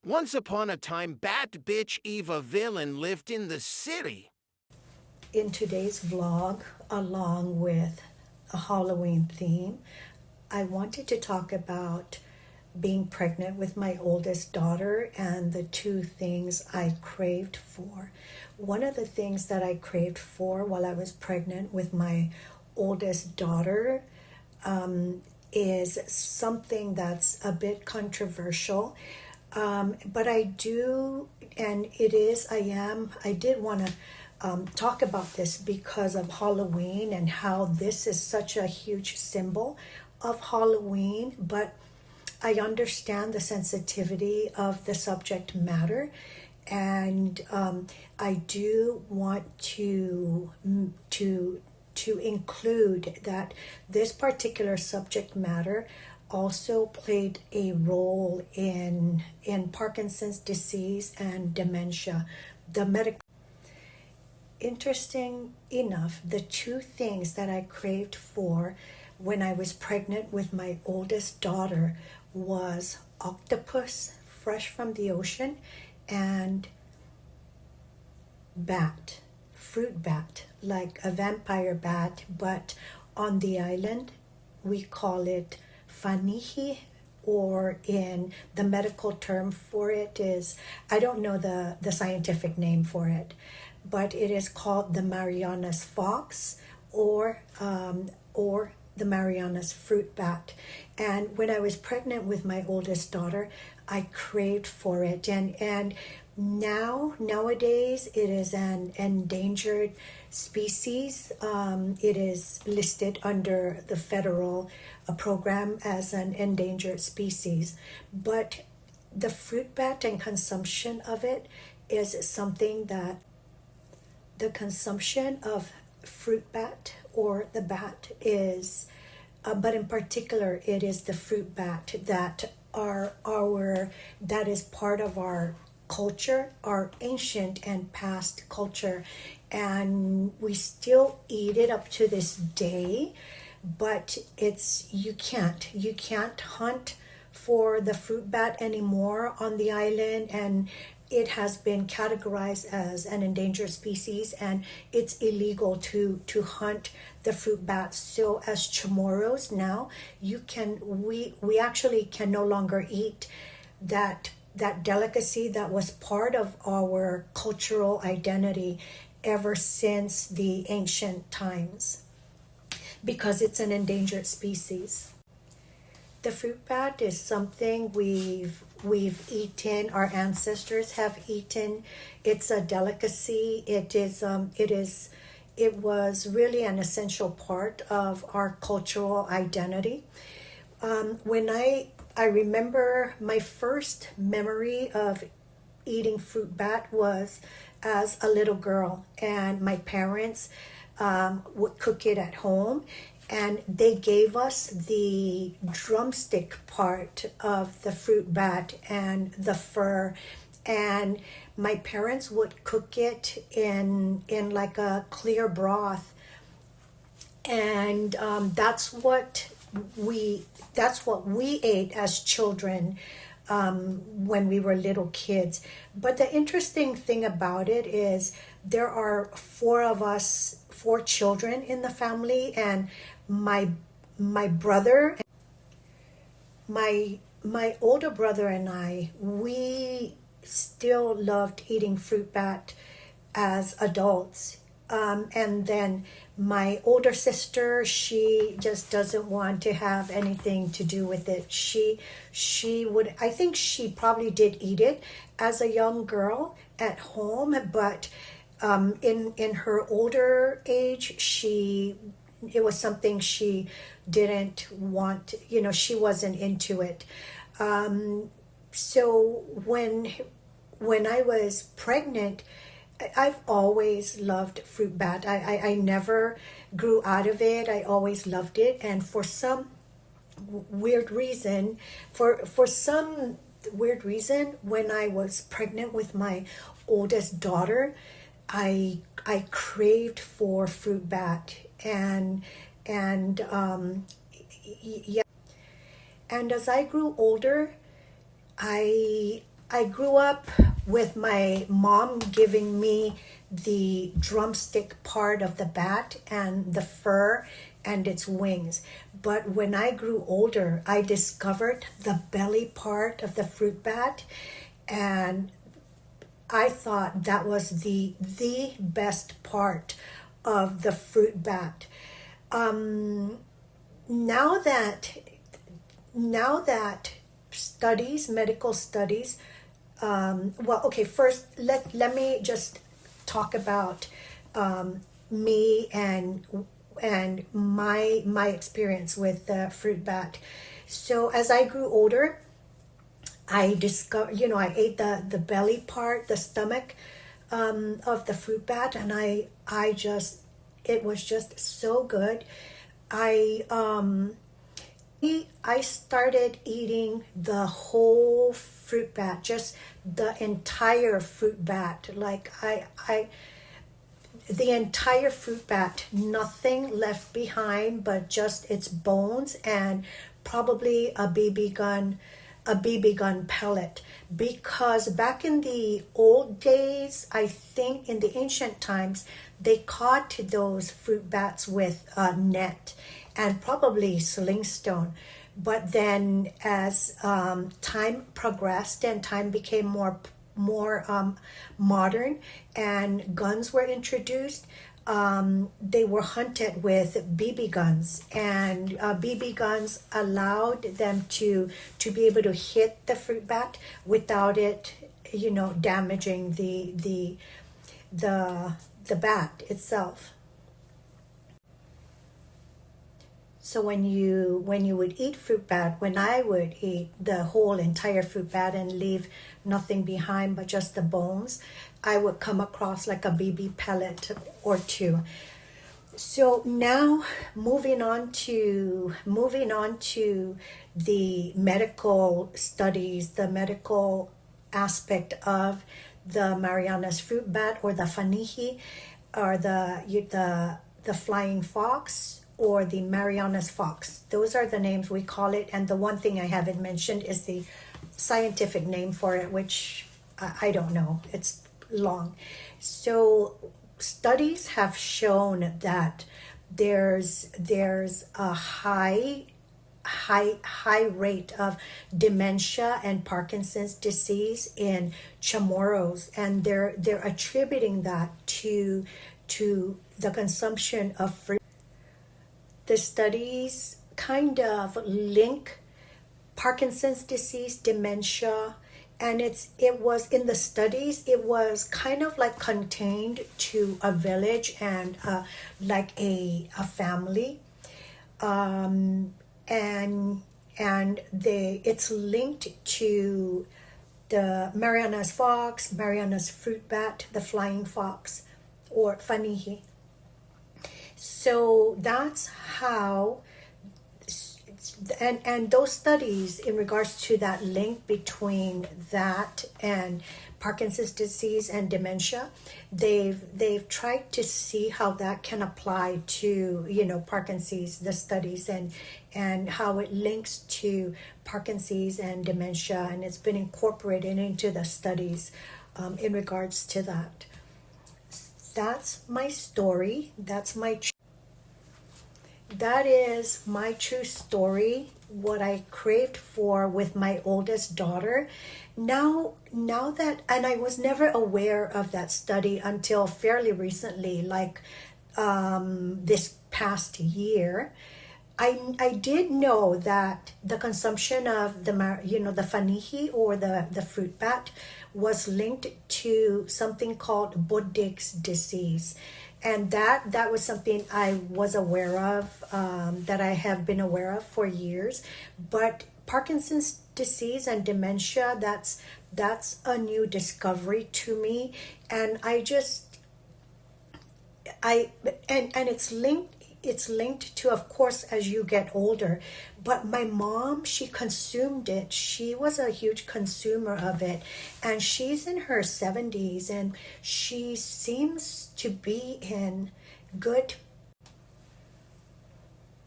Once upon a time, Bat Bitch Eva Villain lived in the city. In today's vlog, along with a Halloween theme, I wanted to talk about being pregnant with my oldest daughter and the two things I craved for. One of the things that I craved for while I was pregnant with my oldest daughter is something that's a bit controversial. But I do, and it is, I did want to talk about this because of Halloween and how this is such a huge symbol of Halloween. But I understand the sensitivity of the subject matter, and I do want to include that this particular subject matter also played a role in Parkinson's disease and dementia. The medical Interesting enough, the two things that I craved for when I was pregnant with my oldest daughter was octopus fresh from the ocean and bat, fruit bat, like a vampire bat, but on the island we call it fanihi, or in the medical term for it is, I don't know the scientific name for it, but it is called the Mariana's fox, or the Mariana's fruit bat. And when I was pregnant with my oldest daughter, I craved for it, and nowadays it is an endangered species. It is listed under the federal program as an endangered species, but the fruit bat and consumption of it is something that the consumption of fruit bat or the bat is, but in particular, it is the fruit bat that that is part of our culture, our ancient and past culture, and we still eat it up to this day. But you can't hunt for the fruit bat anymore on the island, and it has been categorized as an endangered species, and it's illegal to hunt the fruit bats. So as Chamorros now, we actually can no longer eat that delicacy that was part of our cultural identity ever since the ancient times, because it's an endangered species. The fruit bat is something we've eaten. Our ancestors have eaten. It's a delicacy. It was really an essential part of our cultural identity. When I remember my first memory of eating fruit bat was as a little girl, and my parents would cook it at home, and they gave us the drumstick part of the fruit bat and the fur, and my parents would cook it in like a clear broth, and that's what we ate as children, when we were little kids. But the interesting thing about it is there are four children in the family, and my brother, my older brother and I, we still loved eating fruit bat as adults. And then my older sister, she just doesn't want to have anything to do with it. She would, I think she probably did eat it as a young girl at home, but in her older age, it was something she didn't want. She wasn't into it. So when I was pregnant, I've always loved fruit bat. I never grew out of it. I always loved it. And for some weird reason, when I was pregnant with my oldest daughter, I craved for fruit bat, and yeah. And as I grew older, I I grew up with my mom giving me the drumstick part of the bat and the fur and its wings. But when I grew older, I discovered the belly part of the fruit bat, and I thought that was the best part of the fruit bat. Um, now that now that medical studies, well, okay, first let me just talk about me and my experience with the fruit bat. So as I grew older, I discovered, I ate the belly part, the stomach of the fruit bat, and I just, it was just so good. I I started eating the whole fruit bat, just the entire fruit bat. Like the entire fruit bat, nothing left behind but just its bones and probably a BB gun pellet. Because back in the old days, I think in the ancient times, they caught those fruit bats with a net and probably sling stone. But then, as time progressed and time became more modern, and guns were introduced, they were hunted with BB guns, and BB guns allowed them to be able to hit the fruit bat without it, damaging the the bat itself. So when you would eat fruit bat, when I would eat the whole entire fruit bat and leave nothing behind but just the bones, I would come across like a BB pellet or two. So now moving on to the medical studies, the medical aspect of the Mariana's fruit bat, or the fanihi, or the flying fox, or the Mariana's fox. Those are the names we call it. And the one thing I haven't mentioned is the scientific name for it, which I don't know. It's long. So studies have shown that there's a high rate of dementia and Parkinson's disease in Chamorros, and they're attributing that to the consumption of fruit. The studies kind of link Parkinson's disease, dementia, and it was in the studies, it was kind of like contained to a village and like a family, and it's linked to the Mariana's fox, Mariana's fruit bat, the flying fox, or fanihi. So that's how, and those studies in regards to that link between that and Parkinson's disease and dementia, they've tried to see how that can apply to Parkinson's, the studies, and how it links to Parkinson's and dementia, and it's been incorporated into the studies in regards to that. That's my story. That is my true story, what I craved for with my oldest daughter. Now that, and I was never aware of that study until fairly recently, like this past year. I did know that the consumption of the fanihi, or the fruit bat, was linked to something called Buddig's disease, and that was something I was aware of, that I have been aware of for years. But Parkinson's disease and dementia, that's a new discovery to me, and I and it's linked to, of course, as you get older. But my mom, she consumed it. She was a huge consumer of it, and she's in her 70s, and she seems to be in good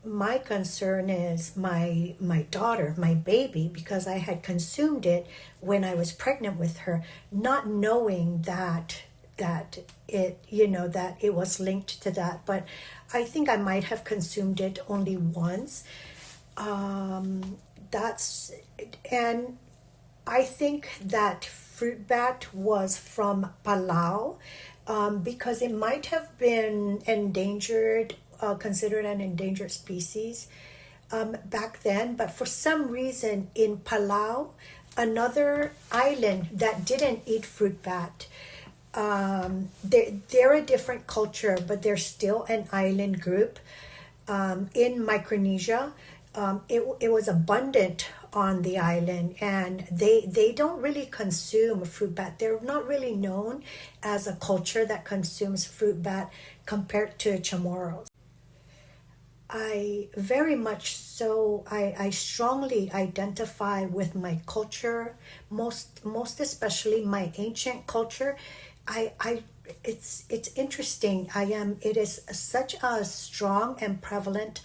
my concern is my daughter, my baby, because I had consumed it when I was pregnant with her, not knowing that it, that it was linked to that. But I think I might have consumed it only once. That's and I think that fruit bat was from Palau, because it might have been endangered, considered an endangered species back then. But for some reason in Palau, another island that didn't eat fruit bat, they're a different culture, but they're still an island group in Micronesia. It was abundant on the island, and they don't really consume fruit bat. They're not really known as a culture that consumes fruit bat compared to Chamorros. I very much so. I strongly identify with my culture, most especially my ancient culture. I it's interesting. It is such a strong and prevalent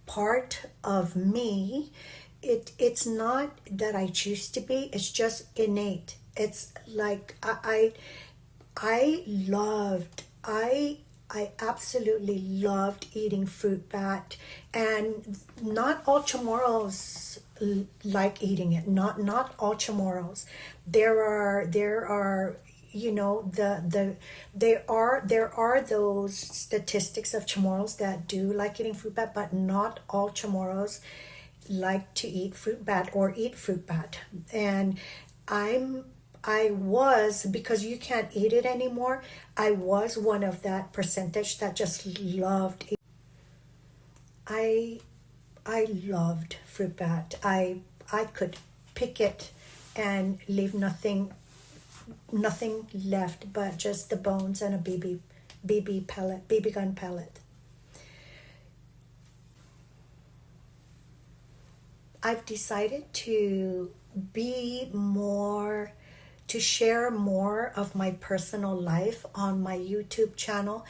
part of me. It's not that I choose to be, it's just innate. It's like I loved I absolutely loved eating fruit bat, and not all Chamorros like eating it. Not all Chamorros. There are there are those statistics of Chamorros that do like eating fruit bat, but not all Chamorros like to eat fruit bat or eat fruit bat. And I'm I was, because you can't eat it anymore, I was one of that percentage that just loved it. I I loved fruit bat. I could pick it and leave nothing left but just the bones and a BB gun pellet. I've decided be more to share more of my personal life on my YouTube channel.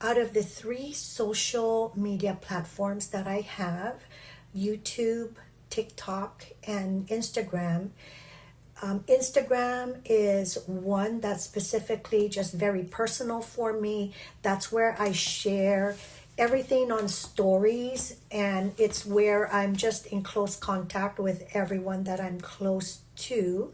Out of the three social media platforms that I have, YouTube, TikTok, and Instagram, Instagram is one that's specifically just very personal for me. That's where I share everything on stories, and it's where I'm just in close contact with everyone that I'm close to.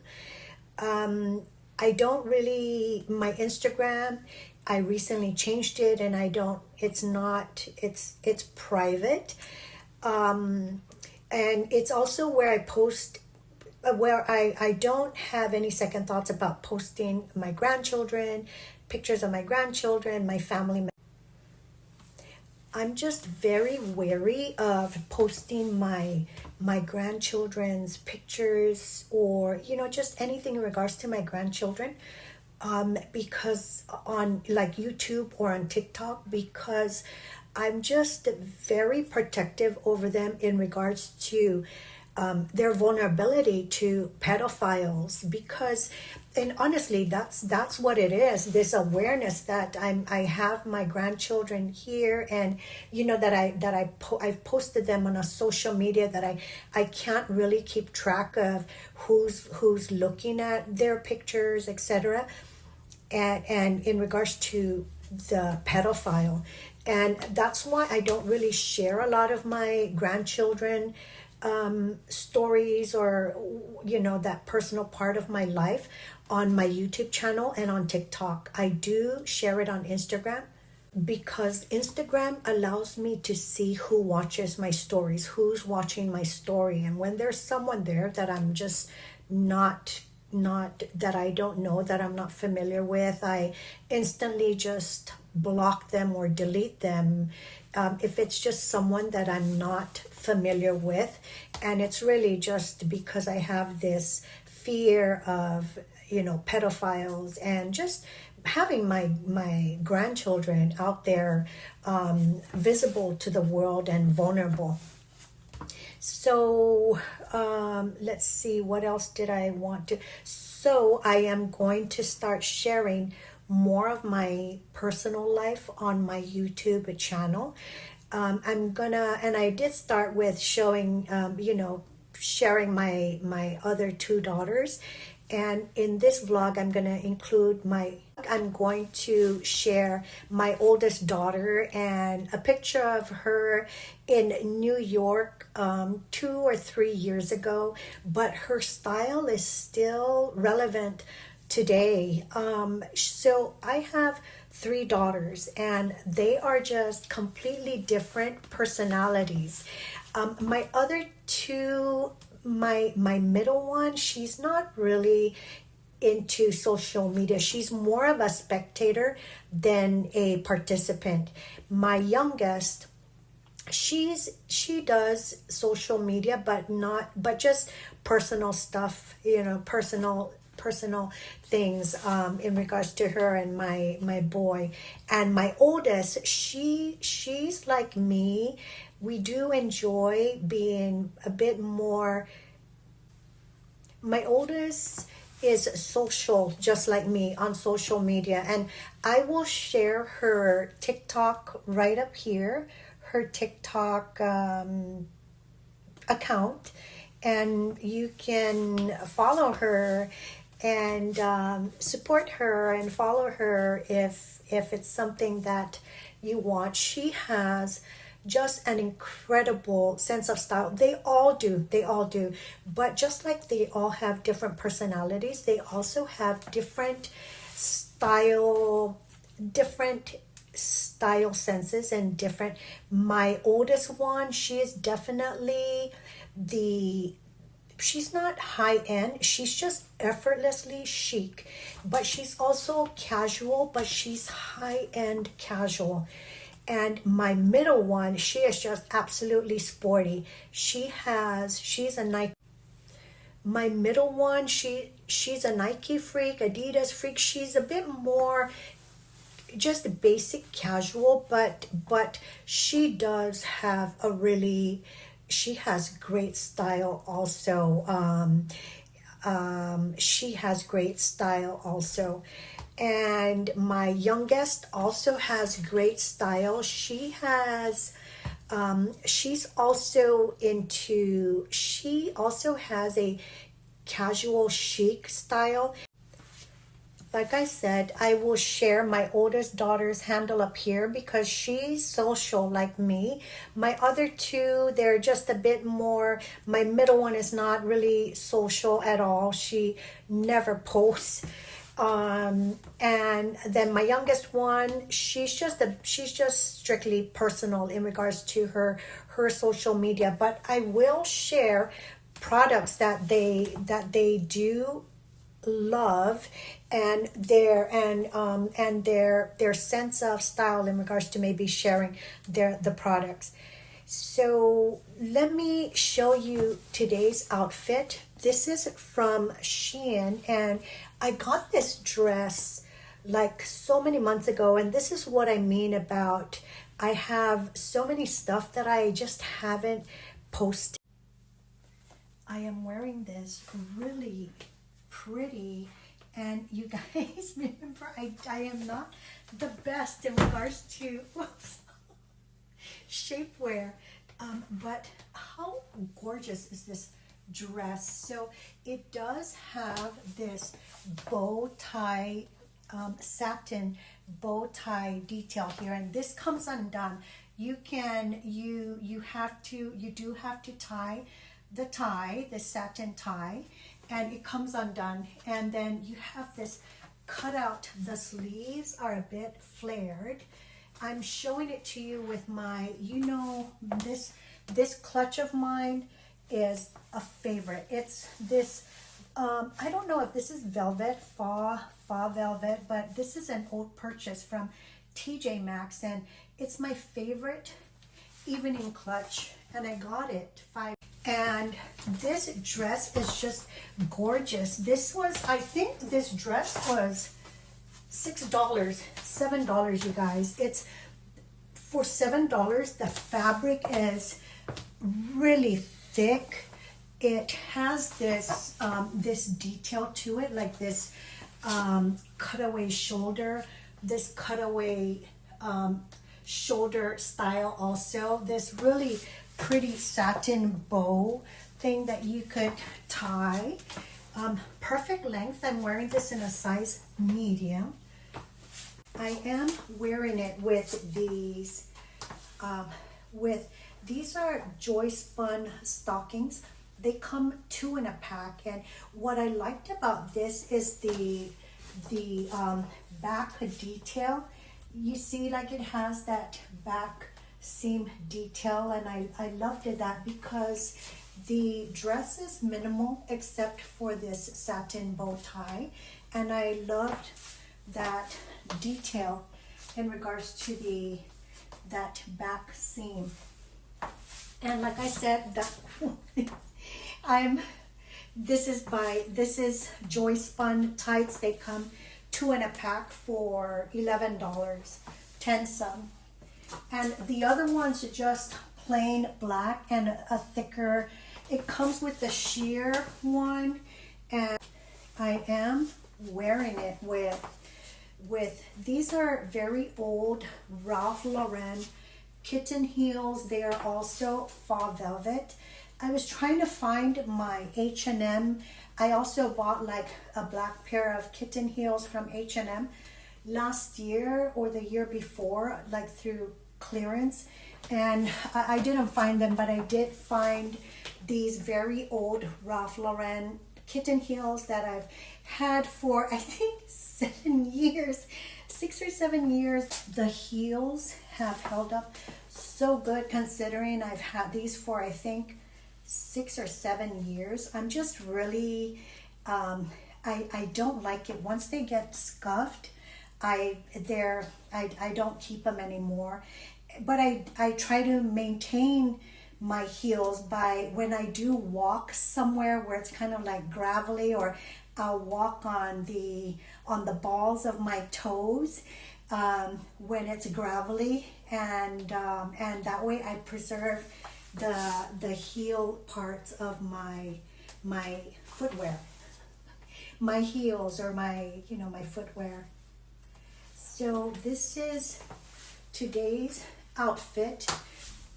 I don't really, my Instagram, I recently changed it, and I don't, it's not, it's private. And it's also where I post, where I don't have any second thoughts about posting my grandchildren, pictures of my grandchildren, my family. I'm just very wary of posting my grandchildren's pictures, or just anything in regards to my grandchildren, because on like YouTube or on TikTok, because I'm just very protective over them in regards to their vulnerability to pedophiles. Because, and honestly, that's what it is, this awareness that I have my grandchildren here, and I've posted them on a social media that I can't really keep track of who's looking at their pictures, etc. And in regards to the pedophile, and that's why I don't really share a lot of my grandchildren stories, or that personal part of my life on my YouTube channel and on TikTok. I do share it on Instagram, because Instagram allows me to see who watches my stories, who's watching my story. And when there's someone there that I'm just not that I don't know, that I'm not familiar with, I instantly just block them or delete them. If it's just someone that I'm not familiar with, and it's really just because I have this fear of pedophiles, and just having my grandchildren out there, visible to the world and vulnerable. So let's see, what else did I want to. So I am going to start sharing more of my personal life on my YouTube channel. and I did start with showing, sharing my other two daughters. And in this vlog, I'm going to share my oldest daughter and a picture of her in New York 2 or 3 years ago, but her style is still relevant today. So I have three daughters, and they are just completely different personalities. My other two, my middle one, she's not really into social media. She's more of a spectator than a participant. My youngest, she does social media, but just personal stuff, personal things in regards to her and my boy. And my oldest, she's like me. We do enjoy being a bit more. My oldest is social, just like me, on social media, and I will share her TikTok right up here, her TikTok account, and you can follow her and support her and follow her if it's something that you want. She has just an incredible sense of style. They all do, but just like they all have different personalities, they also have different style senses, and different. My oldest one, she is definitely the she's not high end, she's just effortlessly chic, but she's also casual, but she's high end casual. And my middle one, she is just absolutely sporty. She's a Nike. My middle one, she's a Nike freak, Adidas freak. She's a bit more just basic casual, but she does have she has great style also. She has great style also. And my youngest also has great style. She also has a casual chic style. Like I said, I will share my oldest daughter's handle up here because she's social like me. My other two, they're just a bit more. My middle one is not really social at all. She never posts. And then my youngest one, she's just strictly personal in regards to her social media. But I will share products that they do love, and their sense of style in regards to maybe sharing the products. So let me show you today's outfit. This is from Shein, and I got this dress like so many months ago, and this is what I mean about I have so many stuff that I just haven't posted. I am wearing this really pretty, and you guys remember I am not the best in regards to shapewear, but how gorgeous is this dress? So it does have this bow tie, satin bow tie detail here, and this comes undone. You do have to tie the satin tie, and it comes undone, and then you have this cutout. The sleeves are a bit flared. I'm showing it to you with my, this clutch of mine is a favorite. It's this, I don't know if this is velvet, faux velvet, but this is an old purchase from TJ Maxx, and it's my favorite evening clutch, and I got it and this dress is just gorgeous. I think this dress was $6, $7, you guys. It's for $7. The fabric is really thick. It has this detail to it, like this cutaway shoulder, this cutaway shoulder style also. This really pretty satin bow thing that you could tie. Perfect length. I'm wearing this in a size medium. I am wearing it with these, these are Joy Spun stockings. They come two in a pack, and what I liked about this is the back detail. You see, like it has that back seam detail, and I loved that because the dress is minimal except for this satin bow tie, and I loved that detail in regards to that back seam. And like I said, that this is Joy Spun tights. They come two in a pack for $11, 10 some. And the other ones are just plain black and a thicker. It comes with the sheer one, and I am wearing it with these are very old Ralph Lauren kitten heels. They are also faux velvet. I was trying to find my H&M. I also bought like a black pair of kitten heels from H&M last year or the year before, like through clearance, and I didn't find them, but I did find these very old Ralph Lauren kitten heels that I've had for I think 7 years, 6 or 7 years. The heels have held up so good considering I've had these for I think 6 or 7 years. I'm just really I don't like it once they get scuffed. I don't keep them anymore, but I try to maintain my heels by when I do walk somewhere where it's kind of like gravelly, or I'll walk on the balls of my toes when it's gravelly, and that way I preserve the heel parts of my footwear, my heels, or my my footwear. So this is today's outfit,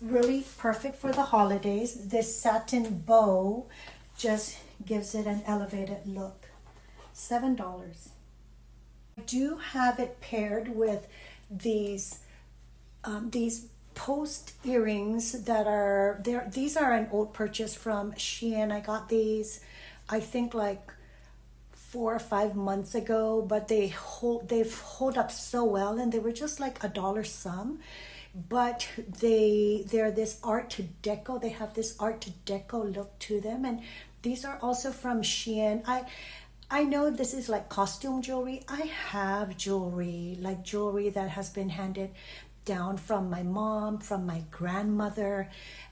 really perfect for the holidays. This satin bow just gives it an elevated look. $7. I do have it paired with these post earrings that are there. These are an old purchase from Shein. I got these I think like 4 or 5 months ago, but they've hold up so well, and they were just like $1 some. But they're this art deco. They have this art deco look to them, and these are also from Shein. I know this is like costume jewelry. I have jewelry that has been handed down from my mom, from my grandmother.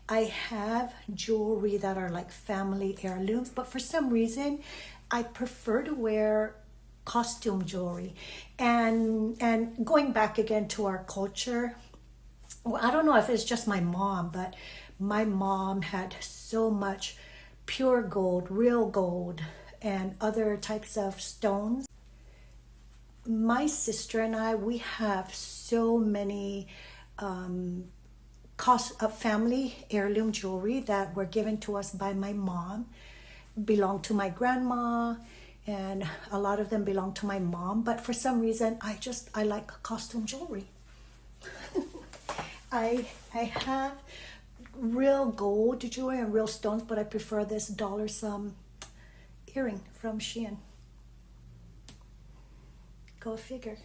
I have jewelry that are like family heirlooms, but for some reason I prefer to wear costume jewelry. And going back again to our culture, well, I don't know if it's just my mom, but my mom had so much pure gold, real gold, and other types of stones. My sister and I, we have so many family heirloom jewelry that were given to us by my mom, belonged to my grandma, and a lot of them belong to my mom. But for some reason, I like costume jewelry. I have real gold jewelry and real stones, but I prefer this $1 some earring from Shein. Go figure.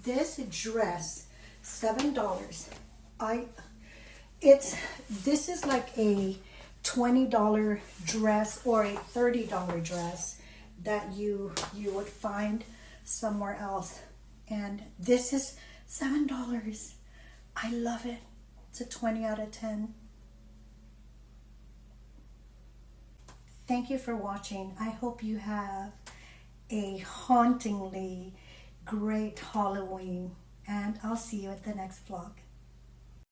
This dress, $7. This is like a $20 dress or a $30 dress that you would find somewhere else, and this is $7. I love it. It's a 20 out of 10. Thank you for watching. I hope you have a hauntingly great Halloween, and I'll see you at the next vlog.